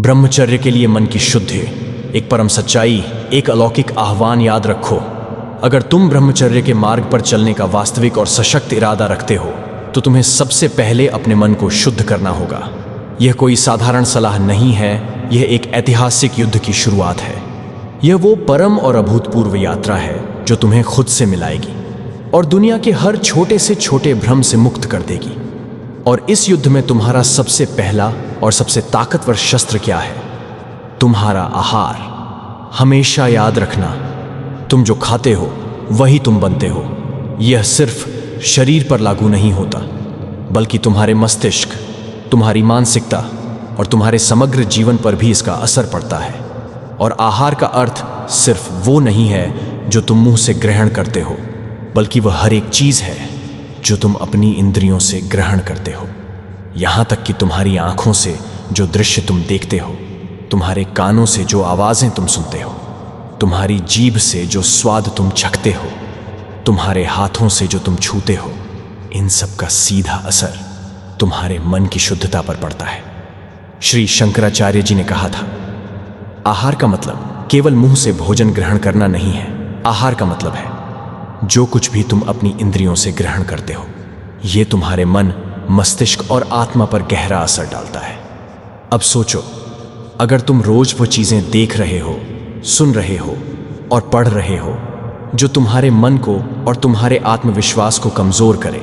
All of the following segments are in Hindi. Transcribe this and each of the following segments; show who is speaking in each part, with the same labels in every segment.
Speaker 1: ब्रह्मचर्य के लिए मन की शुद्धि, एक परम सच्चाई, एक अलौकिक आह्वान याद रखो। अगर तुम ब्रह्मचर्य के मार्ग पर चलने का वास्तविक और सशक्त इरादा रखते हो तो तुम्हें सबसे पहले अपने मन को शुद्ध करना होगा। यह कोई साधारण सलाह नहीं है, यह एक ऐतिहासिक युद्ध की शुरुआत है। यह वो परम और अभूतपूर्व यात्रा है जो तुम्हें खुद से मिलाएगी और दुनिया के हर छोटे से छोटे भ्रम से मुक्त कर देगी। और इस युद्ध में तुम्हारा सबसे पहला और सबसे ताकतवर शस्त्र क्या है? तुम्हारा आहार। हमेशा याद रखना, तुम जो खाते हो वही तुम बनते हो। यह सिर्फ शरीर पर लागू नहीं होता, बल्कि तुम्हारे मस्तिष्क, तुम्हारी मानसिकता और तुम्हारे समग्र जीवन पर भी इसका असर पड़ता है। और आहार का अर्थ सिर्फ वो नहीं है जो तुम मुंह से ग्रहण करते हो, बल्कि वह हर एक चीज है जो तुम अपनी इंद्रियों से ग्रहण करते हो। यहां तक कि तुम्हारी आंखों से जो दृश्य तुम देखते हो, तुम्हारे कानों से जो आवाजें तुम सुनते हो, तुम्हारी जीभ से जो स्वाद तुम चखते हो, तुम्हारे हाथों से जो तुम छूते हो, इन सब का सीधा असर तुम्हारे मन की शुद्धता पर पड़ता है। श्री शंकराचार्य जी ने कहा था, आहार का मतलब केवल मुंह से भोजन ग्रहण करना नहीं है। आहार का मतलब है जो कुछ भी तुम अपनी इंद्रियों से ग्रहण करते हो, यह तुम्हारे मन, मस्तिष्क और आत्मा पर गहरा असर डालता है। अब सोचो, अगर तुम रोज वो चीजें देख रहे हो, सुन रहे हो और पढ़ रहे हो जो तुम्हारे मन को और तुम्हारे आत्मविश्वास को कमजोर करे,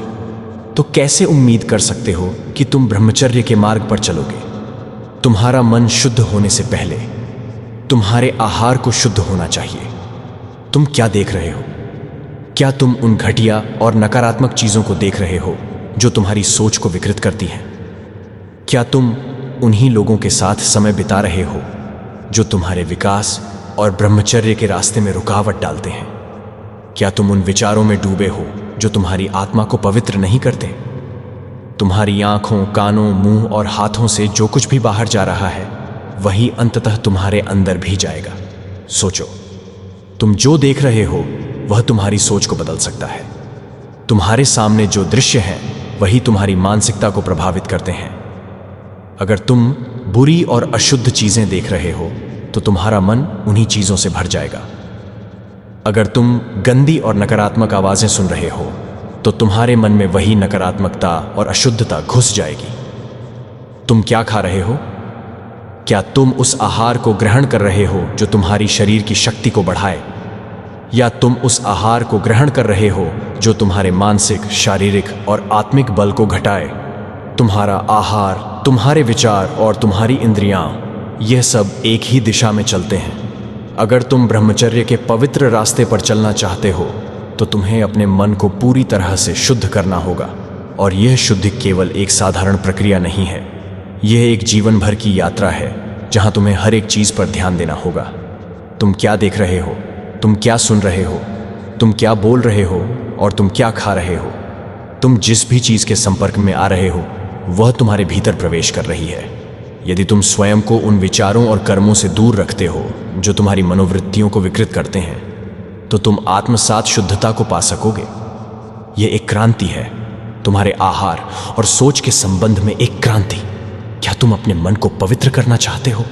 Speaker 1: तो कैसे उम्मीद कर सकते हो कि तुम ब्रह्मचर्य के मार्ग पर चलोगे? तुम्हारा मन शुद्ध होने से पहले तुम्हारे आहार को शुद्ध होना चाहिए। तुम क्या देख रहे हो? क्या तुम उन घटिया और नकारात्मक चीजों को देख रहे हो जो तुम्हारी सोच को विकृत करती हैं? क्या तुम उन्हीं लोगों के साथ समय बिता रहे हो जो तुम्हारे विकास और ब्रह्मचर्य के रास्ते में रुकावट डालते हैं? क्या तुम उन विचारों में डूबे हो जो तुम्हारी आत्मा को पवित्र नहीं करते? तुम्हारी आंखों, कानों, मुंह और हाथों से जो कुछ भी बाहर जा रहा है, वही अंततः तुम्हारे अंदर भी जाएगा। सोचो, तुम जो देख रहे हो वह तुम्हारी सोच को बदल सकता है। तुम्हारे सामने जो दृश्य है वही तुम्हारी मानसिकता को प्रभावित करते हैं। अगर तुम बुरी और अशुद्ध चीजें देख रहे हो तो तुम्हारा मन उन्हीं चीजों से भर जाएगा। अगर तुम गंदी और नकारात्मक आवाजें सुन रहे हो तो तुम्हारे मन में वही नकारात्मकता और अशुद्धता घुस जाएगी। तुम क्या खा रहे हो? क्या तुम उस आहार को ग्रहण कर रहे हो जो तुम्हारी शरीर की शक्ति को बढ़ाए, या तुम उस आहार को ग्रहण कर रहे हो जो तुम्हारे मानसिक, शारीरिक और आत्मिक बल को घटाए? तुम्हारा आहार, तुम्हारे विचार और तुम्हारी इंद्रियां, यह सब एक ही दिशा में चलते हैं। अगर तुम ब्रह्मचर्य के पवित्र रास्ते पर चलना चाहते हो तो तुम्हें अपने मन को पूरी तरह से शुद्ध करना होगा। और यह शुद्धि केवल एक साधारण प्रक्रिया नहीं है, यह एक जीवन भर की यात्रा है जहां तुम्हें हर एक चीज पर ध्यान देना होगा। तुम क्या देख रहे हो, तुम क्या सुन रहे हो, तुम क्या बोल रहे हो और तुम क्या खा रहे हो? तुम जिस भी चीज के संपर्क में आ रहे हो वह तुम्हारे भीतर प्रवेश कर रही है। यदि तुम स्वयं को उन विचारों और कर्मों से दूर रखते हो जो तुम्हारी मनोवृत्तियों को विकृत करते हैं, तो तुम आत्मसात शुद्धता को पा सकोगे। यह एक क्रांति है, तुम्हारे आहार और सोच के संबंध में एक क्रांति। क्या तुम अपने मन को पवित्र करना चाहते हो?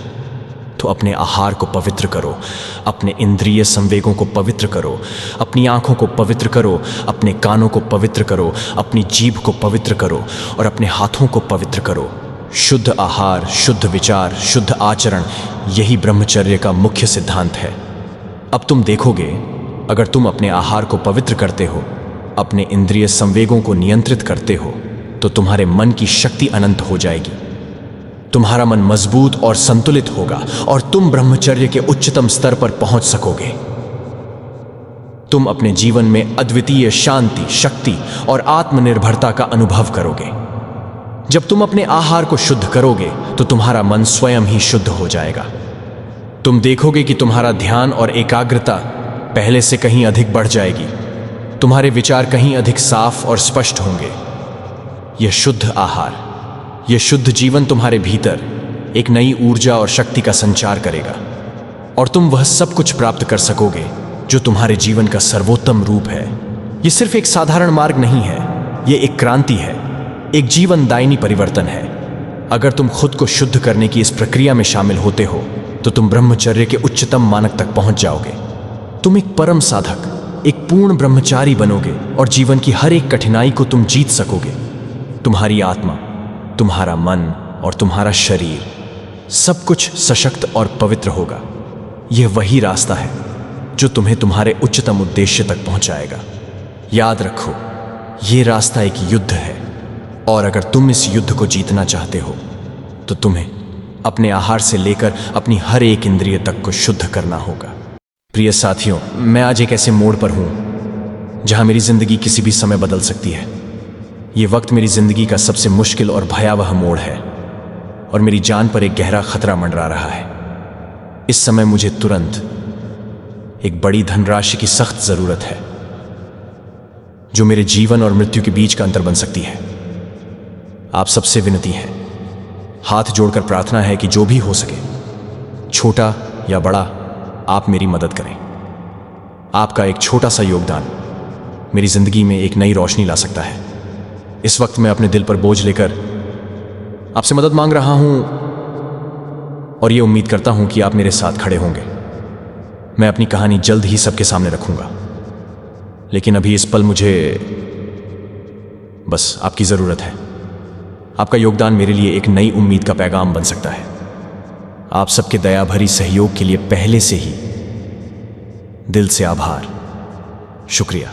Speaker 1: तो अपने आहार को पवित्र करो, अपने इंद्रिय संवेगों को पवित्र करो, अपनी आंखों को पवित्र करो, अपने कानों को पवित्र करो, अपनी जीभ को पवित्र करो और अपने हाथों को पवित्र करो। शुद्ध आहार, शुद्ध विचार, शुद्ध आचरण, यही ब्रह्मचर्य का मुख्य सिद्धांत है। अब तुम देखोगे, अगर तुम अपने आहार को पवित्र करते हो, अपने इंद्रिय संवेगों को नियंत्रित करते हो, तो तुम्हारे मन की शक्ति अनंत हो जाएगी। तुम्हारा मन मजबूत और संतुलित होगा और तुम ब्रह्मचर्य के उच्चतम स्तर पर पहुंच सकोगे। तुम अपने जीवन में अद्वितीय शांति, शक्ति और आत्मनिर्भरता का अनुभव करोगे। जब तुम अपने आहार को शुद्ध करोगे तो तुम्हारा मन स्वयं ही शुद्ध हो जाएगा। तुम देखोगे कि तुम्हारा ध्यान और एकाग्रता पहले से कहीं अधिक बढ़ जाएगी। तुम्हारे विचार कहीं अधिक साफ और स्पष्ट होंगे। यह शुद्ध आहार, यह शुद्ध जीवन तुम्हारे भीतर एक नई ऊर्जा और शक्ति का संचार करेगा और तुम वह सब कुछ प्राप्त कर सकोगे जो तुम्हारे जीवन का सर्वोत्तम रूप है। यह सिर्फ एक साधारण मार्ग नहीं है, यह एक क्रांति है, एक जीवनदायिनी परिवर्तन है। अगर तुम खुद को शुद्ध करने की इस प्रक्रिया में शामिल होते हो तो तुम ब्रह्मचर्य के उच्चतम मानक तक पहुंच जाओगे। तुम एक परम साधक, एक पूर्ण ब्रह्मचारी बनोगे और जीवन की हर एक कठिनाई को तुम जीत सकोगे। तुम्हारी आत्मा, तुम्हारा मन और तुम्हारा शरीर सब कुछ सशक्त और पवित्र होगा। यह वही रास्ता है जो तुम्हें तुम्हारे उच्चतम उद्देश्य तक पहुंचाएगा। याद रखो, यह रास्ता एक युद्ध है और अगर तुम इस युद्ध को जीतना चाहते हो तो तुम्हें अपने आहार से लेकर अपनी हर एक इंद्रिय तक को शुद्ध करना होगा। प्रिय साथियों, मैं आज एक ऐसे मोड़ पर हूं जहां मेरी जिंदगी किसी भी समय बदल सकती है। ये वक्त मेरी जिंदगी का सबसे मुश्किल और भयावह मोड़ है और मेरी जान पर एक गहरा खतरा मंडरा रहा है। इस समय मुझे तुरंत एक बड़ी धनराशि की सख्त जरूरत है जो मेरे जीवन और मृत्यु के बीच का अंतर बन सकती है। आप सबसे विनती है, हाथ जोड़कर प्रार्थना है कि जो भी हो सके, छोटा या बड़ा, आप मेरी मदद करें। आपका एक छोटा सा योगदान मेरी जिंदगी में एक नई रोशनी ला सकता है। इस वक्त मैं अपने दिल पर बोझ लेकर आपसे मदद मांग रहा हूं और यह उम्मीद करता हूं कि आप मेरे साथ खड़े होंगे। मैं अपनी कहानी जल्द ही सबके सामने रखूंगा, लेकिन अभी इस पल मुझे बस आपकी जरूरत है। आपका योगदान मेरे लिए एक नई उम्मीद का पैगाम बन सकता है। आप सबके दया भरी सहयोग के लिए पहले से ही दिल से आभार, शुक्रिया।